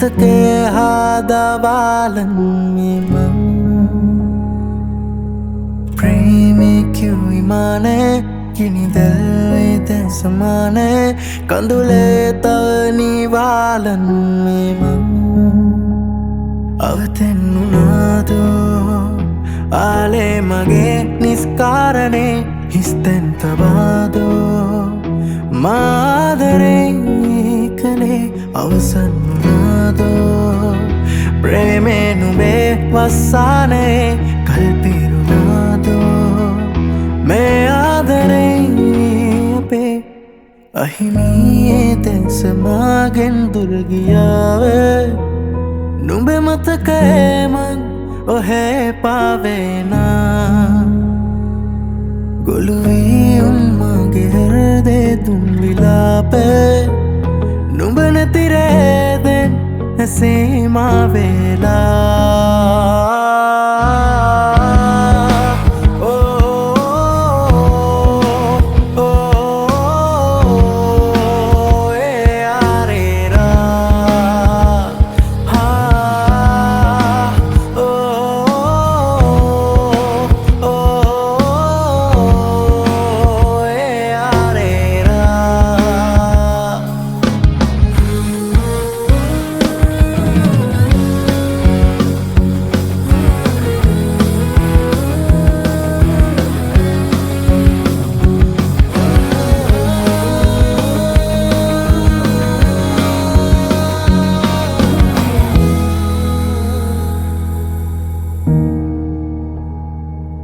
මතකය හාදවාලන් මෙම ප්‍රේමේ කිව්වි මානේ කිනිදල්වේද සමානේ කඳුලේ තව නිවාලන් මෙම අවතෙන්නුනාදෝ ආලේ මගේ නිස්කාරණේ හිස්තැන් තබාදෝ මාදරේ කලේ අවසන් වුණාදෝ ප්‍රේමේ නුඹේ වස්සානේ කල්පිරුණාදෝ මේ ආදරේ අපේ අහිමියේ තැන්ස මාගෙන් දුර ගියාවේ නුඹ මතකයේ මං ඔහේ පාවේනා ගොළුවී උන්මගේ හෘදේ දුන් විලාපේ නුඹ නැතිරේදෙන් ඇසීමා වේලා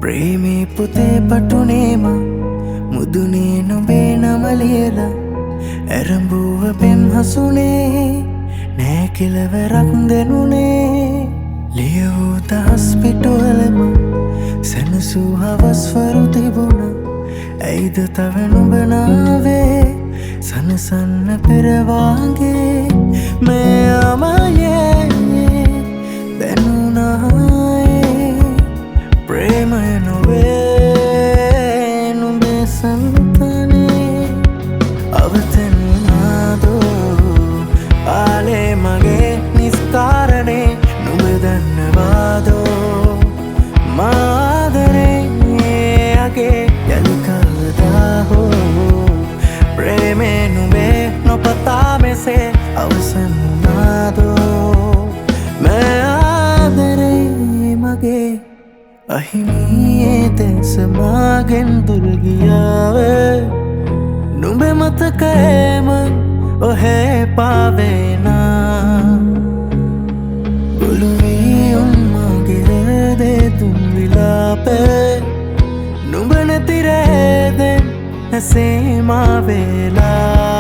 ප්‍රේමේ පුතේ පටුනේම මුදුනේ නොබේ නම ලියලා ඇරඹුව පෙම් හසුනේ නෑ කෙලවරක් දෙනුනේ ලියවූ දහස් පිටුවලම සැනසූ හවස්වරු තිබුණ ඇයිද තව නුඹ නාවේ සනසන්න පෙරවාගේ මේ අමයේ දැනුනායේ ප්‍රේමය නොවේ නුඹේ සන්තනේ අවතෙන්නාදෝ ආලේ මගේ නිස්කාරණේ නුඹ දන්නවාදෝ මාදරේ අගේ යලි කවදා හෝ ප්‍රේමේ නුඹේ නොපතා මෙසේ අවසන් වුණාදෝ මේ ආදරේ මගේ අහිමියේ තැන්ස මාගෙන් දුර ගියාවේ නුඹ මතකයේ මං ඔහේ පාවේනා ගොළුවී උන්මගේ හෘදේ දුන් විලාපේ නුඹ නැතිරේදෙන් ඇසීමා වේලා